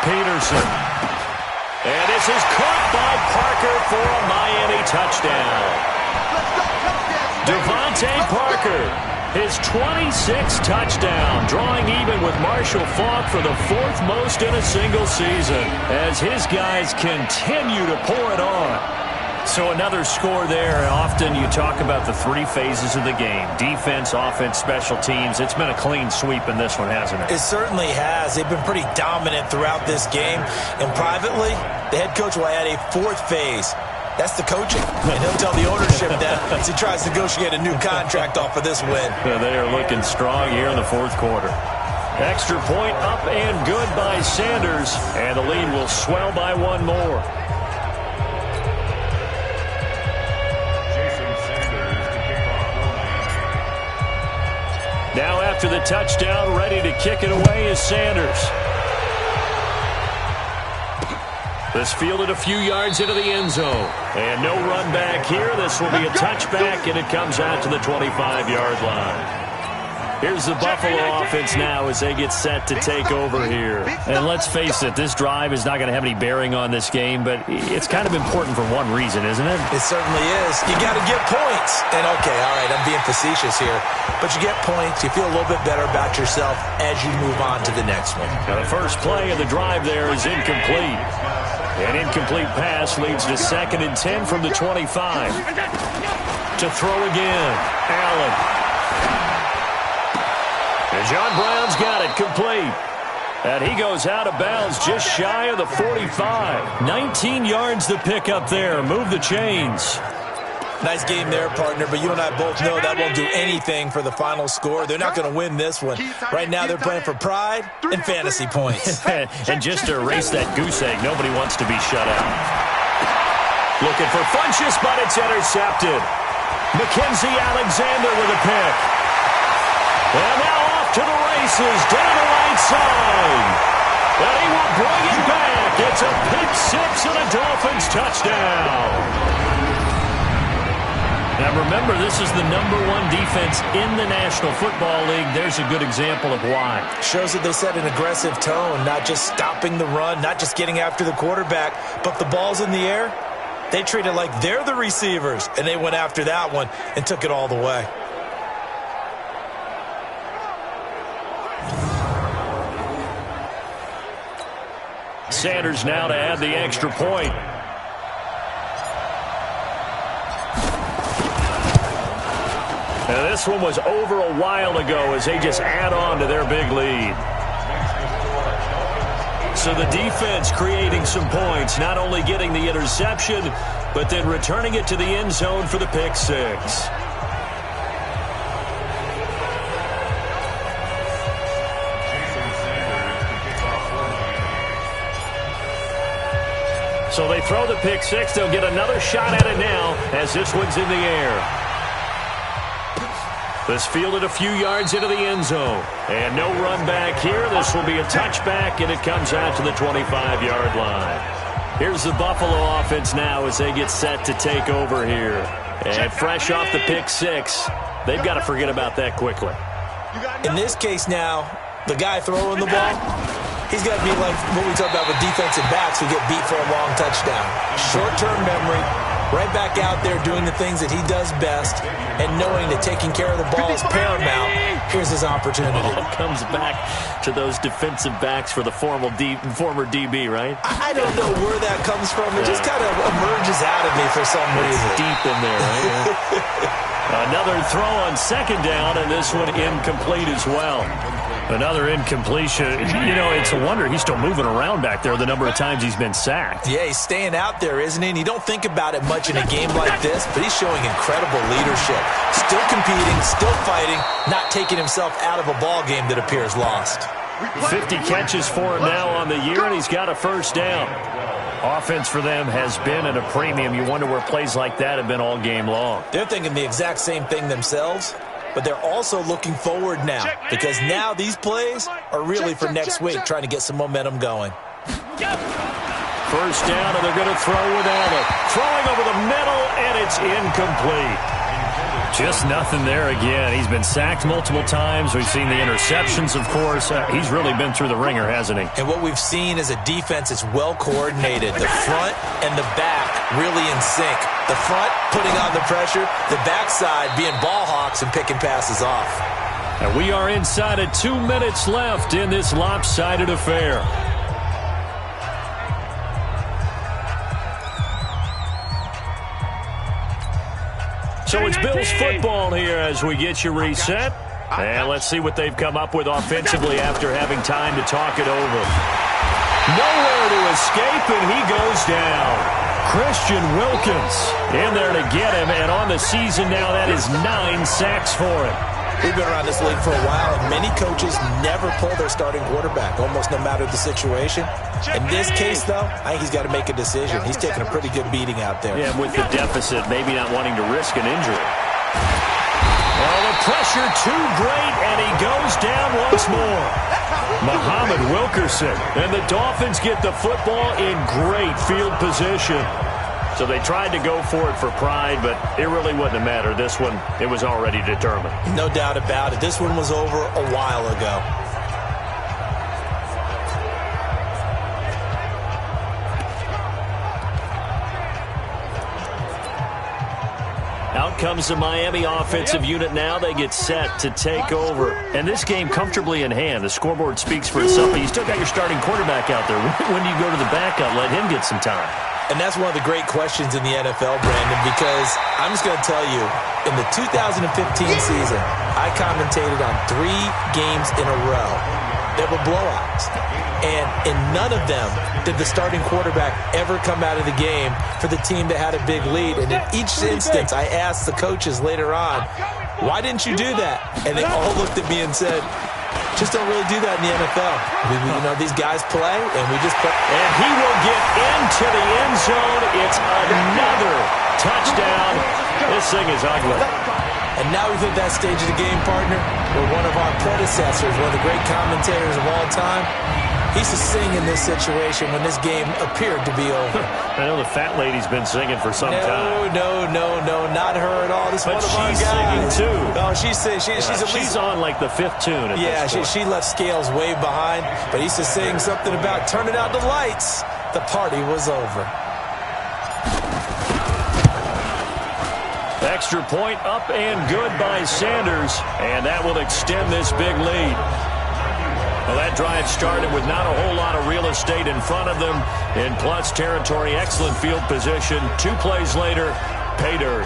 Peterson. And this is caught by Parker for a Miami touchdown. Devontae Parker. His 26th touchdown, drawing even with Marshall Faulk for the 4th most in a single season, as his guys continue to pour it on. So another score there. Often you talk about the 3 phases of the game: defense, offense, special teams. It's been a clean sweep in this one, hasn't it? It certainly has. They've been pretty dominant throughout this game. And privately, the head coach will add a 4th phase. That's the coaching. And he'll tell the ownership that as he tries to negotiate a new contract off of this win. They are looking strong here in the 4th quarter. Extra point up and good by Sanders. And the lead will swell by 1 more. Now after the touchdown, ready to kick it away is Sanders. This fielded a few yards into the end zone. And no run back here. This will be a touchback, and it comes out to the 25-yard line. Here's the Buffalo offense now as they get set to take over here. And let's face it, this drive is not going to have any bearing on this game, but it's kind of important for one reason, isn't it? It certainly is. You got to get points. And, okay, all right, I'm being facetious here. But you get points, you feel a little bit better about yourself as you move on to the next one. Now, the first play of the drive there is incomplete. An incomplete pass leads to 2nd and 10 from the 25. To throw again, Allen. And John Brown's got it complete. And he goes out of bounds just shy of the 45. 19 yards to pick up there. Move the chains. Nice game there, partner, but you and I both know that won't do anything for the final score. They're not going to win this one. Right now they're playing for pride and fantasy points. And just to erase that goose egg, nobody wants to be shut out. Looking for Funchess, but it's intercepted. Mackenzie Alexander with a pick. And now off to the races, down the right side. And he will bring it back. It's a pick six and a Dolphins touchdown. Now, remember, this is the #1 defense in the National Football League. There's a good example of why. Shows that they set an aggressive tone, not just stopping the run, not just getting after the quarterback, but the ball's in the air. They treat it like they're the receivers, and they went after that one and took it all the way. Sanders now to add the extra point. Now, this one was over a while ago as they just add on to their big lead. So the defense creating some points, not only getting the interception, but then returning it to the end zone for the pick six. So they throw the pick six. They'll get another shot at it now as this one's in the air. This fielded a few yards into the end zone. And no run back here. This will be a touchback, and it comes out to the 25-yard line. Here's the Buffalo offense now as they get set to take over here. And fresh off the pick six, they've got to forget about that quickly. In this case now, the guy throwing the ball, he's got to be like what we talk about with defensive backs who get beat for a long touchdown. Short-term memory, right back out there doing the things that he does best, and knowing that taking care of the ball is paramount. Here's his opportunity. All comes back to those defensive backs for the former DB, right? I don't know where that comes from. It just kind of emerges out of me for some reason. It's deep in there, right? Another throw on second down, and this one incomplete as well. Another incompletion. You know, it's a wonder he's still moving around back there the number of times he's been sacked. Yeah, he's staying out there, isn't he? And you don't think about it much in a game like this, but he's showing incredible leadership. Still competing, still fighting, not taking himself out of a ball game that appears lost. 50 catches for him now on the year, and he's got a first down. Offense for them has been at a premium. You wonder where plays like that have been all game long. They're thinking the exact same thing themselves, but they're also looking forward now because now these plays are really for next week, trying to get some momentum going. First down, and they're going to throw without it. Throwing over the middle, and it's incomplete. Just nothing there again. He's been sacked multiple times. We've seen the interceptions, of course. He's really been through the ringer, hasn't he? And what we've seen is a defense that's well coordinated. The front and the back really in sync. The front putting on the pressure, the backside being ball hawks and picking passes off. And we are inside of 2 minutes left in this lopsided affair. So it's Bills football here as we get you reset. And let's see what they've come up with offensively after having time to talk it over. Nowhere to escape, and he goes down. Christian Wilkins in there to get him, and on the season now, that is 9 sacks for him. We've been around this league for a while, and many coaches never pull their starting quarterback, almost no matter the situation. In this case, though, I think he's got to make a decision. He's taking a pretty good beating out there. Yeah, with the deficit, maybe not wanting to risk an injury. Well, the pressure too great, and he goes down once more. Muhammad Wilkerson, and the Dolphins get the football in great field position. So they tried to go for it for pride, but it really wouldn't have mattered. This one, it was already determined. No doubt about it. This one was over a while ago. Out comes the Miami offensive unit now. They get set to take over. And this game comfortably in hand. The scoreboard speaks for itself, but you still got your starting quarterback out there. When do you go to the backup? Let him get some time. And that's one of the great questions in the NFL, Brandon, because I'm just going to tell you, in the 2015 season, I commentated on 3 games in a row. There were blowouts. And in none of them did the starting quarterback ever come out of the game for the team that had a big lead. And in each instance, I asked the coaches later on, why didn't you do that? And they all looked at me and said, just don't really do that in the NFL. You know, these guys play, and we just play. And he will get into the end zone. It's another touchdown. This thing is ugly. And now we've hit that stage of the game, partner, where one of our predecessors, one of the great commentators of all time, he He's to sing in this situation when this game appeared to be over. I know the fat lady's been singing for some time. No, not her at all. This is one of our guys. She's singing too. Oh, she's singing. She's on like the 5th tune at this point. she left Scales way behind, but he's just saying something about turning out the lights. The party was over. Extra point up and good by Sanders, and that will extend this big lead. Well, that drive started with not a whole lot of real estate in front of them. In plus territory, excellent field position. 2 plays later, pay dirt.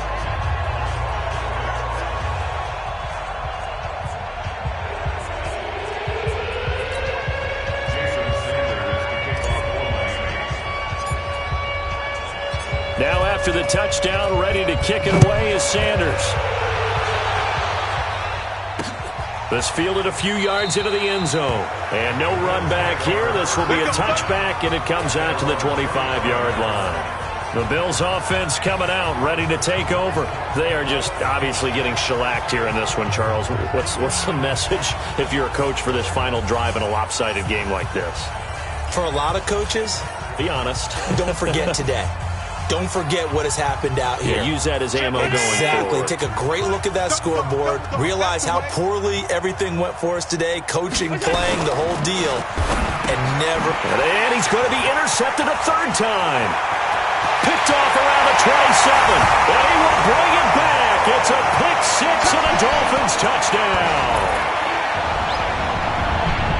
Now after the touchdown, ready to kick it away is Sanders. This fielded a few yards into the end zone. And no run back here. This will be a touchback, and it comes out to the 25-yard line. The Bills offense coming out, ready to take over. They are just obviously getting shellacked here in this one, Charles. What's the message if you're a coach for this final drive in a lopsided game like this? For a lot of coaches, be honest. Don't forget today. Don't forget what has happened out here. Yeah, use that as ammo going forward. Exactly. Take a great look at that scoreboard. Realize how poorly everything went for us today. Coaching, playing, the whole deal. And never... And he's going to be intercepted a 3rd time. Picked off around the 27. And he will bring it back. It's a pick 6 and a Dolphins touchdown.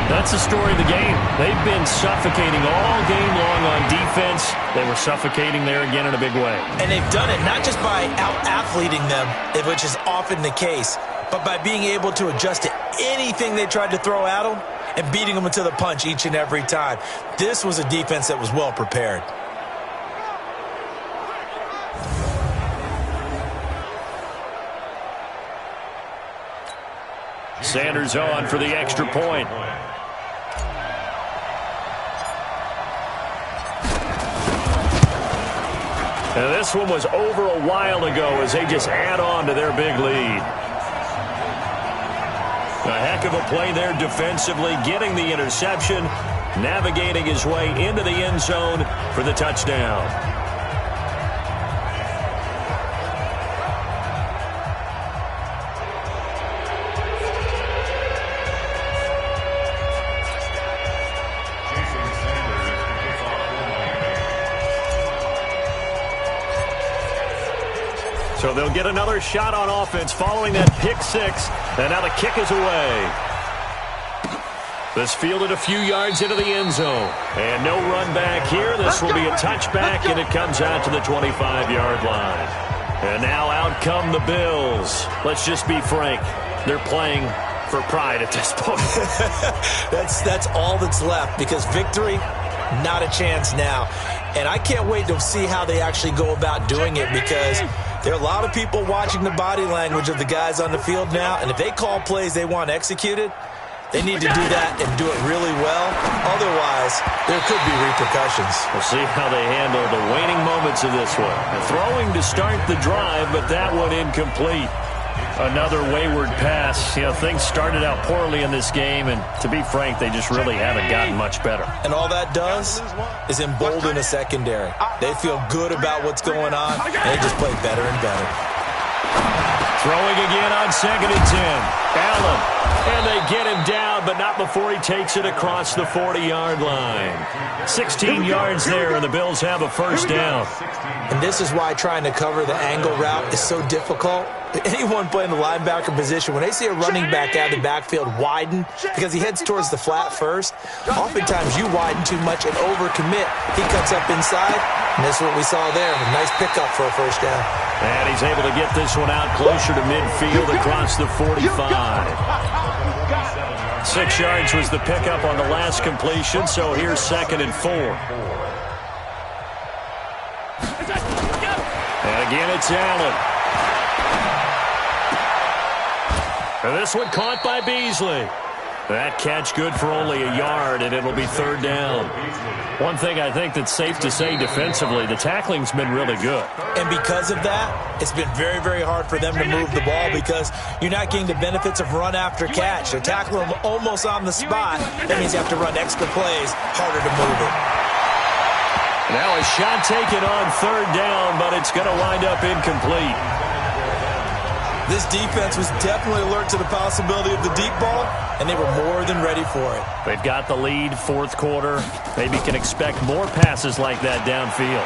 That's the story of the game. They've been suffocating all game long on defense. They were suffocating there again in a big way. And they've done it not just by out-athleting them, which is often the case, but by being able to adjust to anything they tried to throw at them and beating them to the punch each and every time. This was a defense that was well prepared. Sanders on for the extra point. And this one was over a while ago as they just add on to their big lead. A heck of a play there defensively, getting the interception, navigating his way into the end zone for the touchdown. So they'll get another shot on offense following that pick 6. And now the kick is away. This fielded a few yards into the end zone. And no run back here. This will be a touchback, and it comes out to the 25-yard line. And now out come the Bills. Let's just be frank. They're playing for pride at this point. That's all that's left, because victory, not a chance now. And I can't wait to see how they actually go about doing it, because there are a lot of people watching the body language of the guys on the field now, and if they call plays they want executed, they need to do that and do it really well. Otherwise, there could be repercussions. We'll see how they handle the waning moments of this one. Throwing to start the drive, but that one incomplete. Another wayward pass. You know, things started out poorly in this game, and to be frank, they just really haven't gotten much better. And all that does is embolden a secondary. They feel good about what's going on, and they just play better and better. Throwing again on 2nd and 10. Allen. And they get him down, but not before he takes it across the 40-yard line. 16 yards there, and the Bills have a first down. And this is why trying to cover the angle route is so difficult. Anyone playing the linebacker position, when they see a running back out of the backfield widen because he heads towards the flat first, oftentimes you widen too much and overcommit. He cuts up inside, and this is what we saw there. A nice pickup for a first down. And he's able to get this one out closer to midfield across the 45. 6 yards was the pickup on the last completion, so here's 2nd and 4. And again, it's Allen. And this one caught by Beasley. That catch good for only a yard, and it'll be third down. One thing I think that's safe to say defensively, the tackling's been really good. And because of that, it's been very, very hard for them to move the ball because you're not getting the benefits of run after catch. They're tackling them almost on the spot. That means you have to run extra plays, harder to move it. Now a shot taken on third down, but it's going to wind up incomplete. This defense was definitely alert to the possibility of the deep ball, and they were more than ready for it. They've got the lead, fourth quarter. Maybe can expect more passes like that downfield.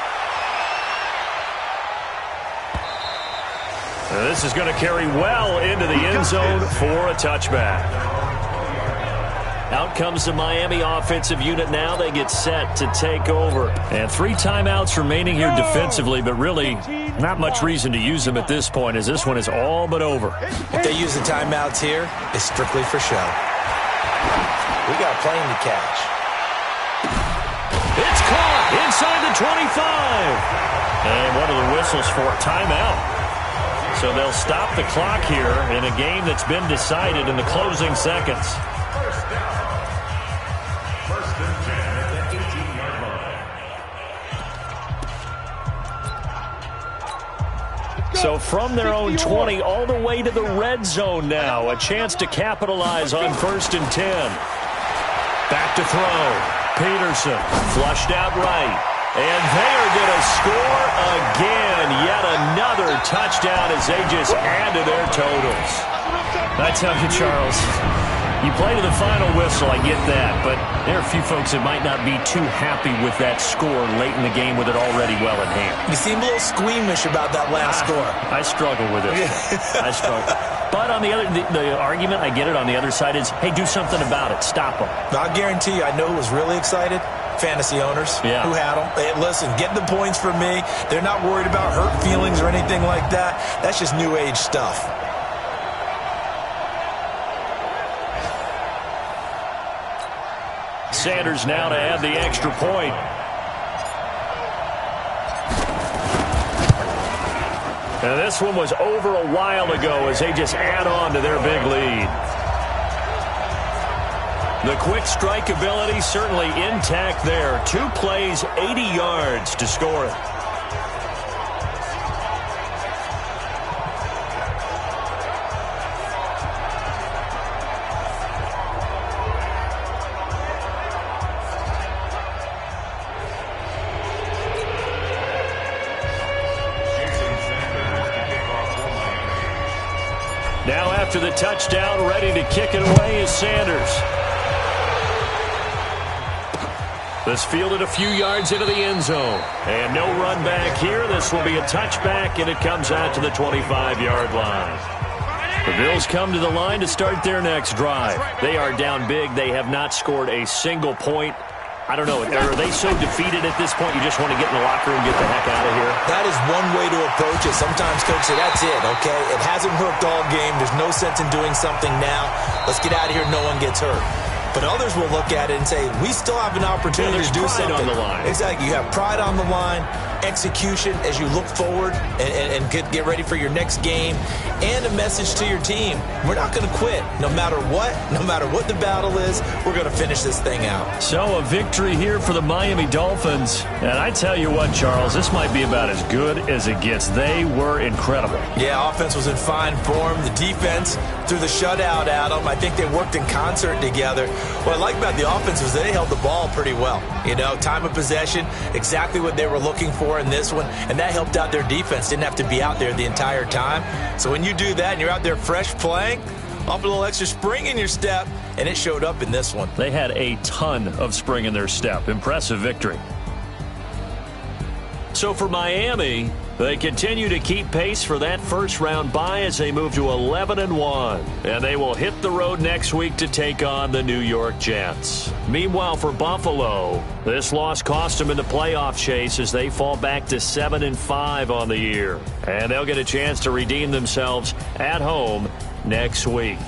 And this is going to carry well into the end zone for a touchback. Out comes the Miami offensive unit now. They get set to take over. And 3 timeouts remaining here defensively, but really not much reason to use them at this point as this one is all but over. If they use the timeouts here, it's strictly for show. We got a plane to catch. It's caught inside the 25. And what are the whistles for? Timeout. So they'll stop the clock here in a game that's been decided in the closing seconds. So from their own 20 all the way to the red zone now. A chance to capitalize on 1st and 10. Back to throw. Peterson flushed out right. And they are going to score again. Yet another touchdown as they just add to their totals. I tell you, Charles, you play to the final whistle, I get that. But there are a few folks that might not be too happy with that score late in the game with it already well in hand. You seem a little squeamish about that last score. I struggle with it. I struggle. But on the other, the argument, I get it, on the other side is, hey, do something about it. Stop them. I guarantee you, I know who was really excited. Fantasy owners who had them. Hey, listen, get the points for me. They're not worried about hurt feelings or anything like that. That's just new age stuff. Sanders now to add the extra point. And this one was over a while ago as they just add on to their big lead. The quick strike ability certainly intact there. 2 plays, 80 yards to score it. Now after the touchdown, ready to kick it away is Sanders. This fielded a few yards into the end zone. And no run back here. This will be a touchback, and it comes out to the 25-yard line. The Bills come to the line to start their next drive. They are down big. They have not scored a single point. I don't know. Are they so defeated at this point you just want to get in the locker room and get the heck out of here? That is one way to approach it. Sometimes, Coach, say, that's it, okay? It hasn't worked all game. There's no sense in doing something now. Let's get out of here. No one gets hurt. But others will look at it and say, we still have an opportunity to do something. On the line. Exactly. You have pride on the line, execution as you look forward and get ready for your next game, and a message to your team. We're not going to quit. No matter what the battle is, we're going to finish this thing out. So a victory here for the Miami Dolphins. And I tell you what, Charles, this might be about as good as it gets. They were incredible. Yeah, offense was in fine form. The defense threw the shutout at them. I think they worked in concert together. What I like about the offense was they held the ball pretty well. You know, time of possession, exactly what they were looking for in this one, and that helped out their defense. Didn't have to be out there the entire time. So when you do that and you're out there fresh playing, off a little extra spring in your step, and it showed up in this one. They had a ton of spring in their step. Impressive victory. So for Miami, they continue to keep pace for that first-round bye as they move to 11-1. And they will hit the road next week to take on the New York Jets. Meanwhile, for Buffalo, this loss cost them in the playoff chase as they fall back to 7-5 on the year. And they'll get a chance to redeem themselves at home next week.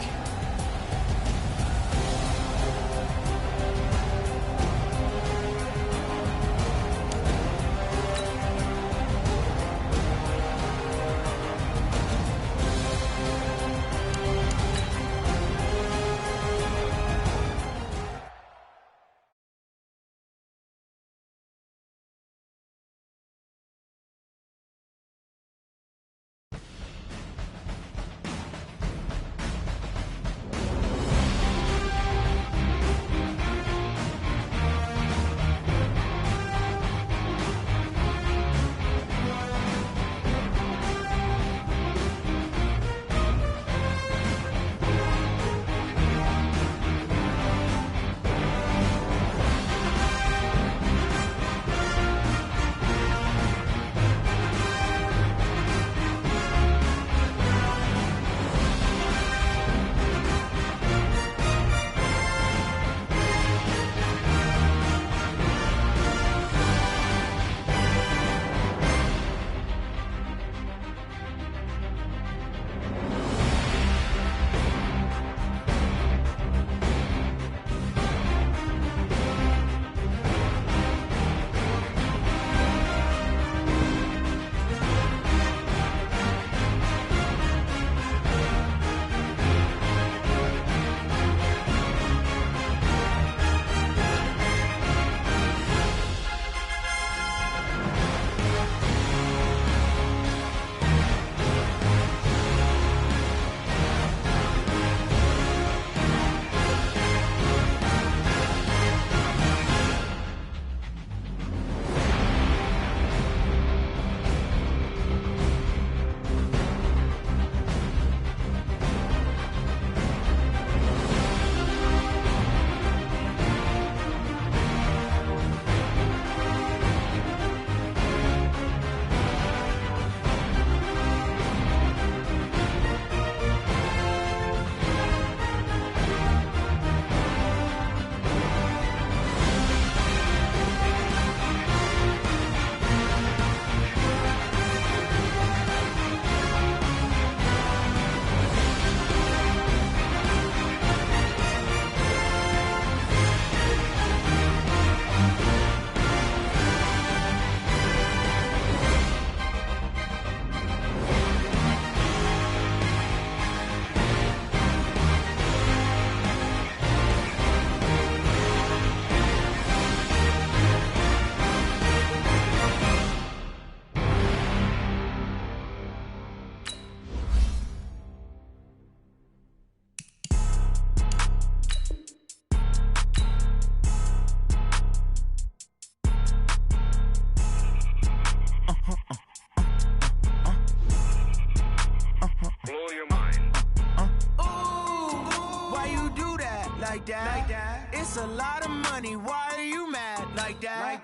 like that. It's a lot of money, why are you mad like that?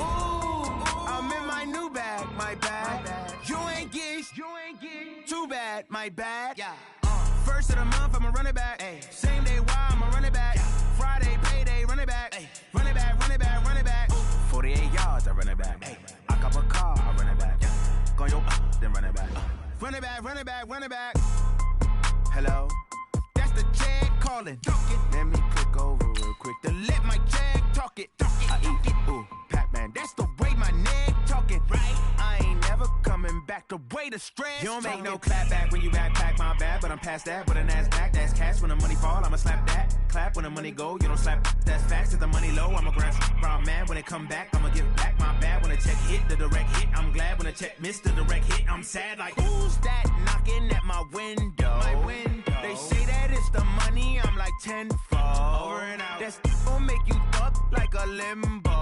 Ooh, I'm in my new bag, my bad. You ain't get too bad, my bad. First of the month, I'ma run it back. Same day, why I'ma run it back. Friday, payday, run it back. Run it back, run it back, run it back. 48 yards, I run it back. I cop a car, I run it back. Go yo, then run it back. Run it back, run it back, run it back. Hello? That's the jag calling. Let me click over real quick to let my jag talk it. I eat it, ooh, Pac-Man. That's the way my neck talking. Right? I ain't never coming back. The way the stress. You don't make no clap back when you backpack, my bad. But I'm past that with a NASDAQ. That's cash when the money fall. I'ma slap that. Clap when the money go. You don't slap. That's facts. If the money low, I'ma grab brown man. When it come back, I'ma give back my bad. When the check hit, the direct hit. I'm glad when the check missed the direct hit. I'm sad like who's that knocking at my window? They say that it's the money. I'm like tenfold. Over and out. That's gon' make you up like a limbo.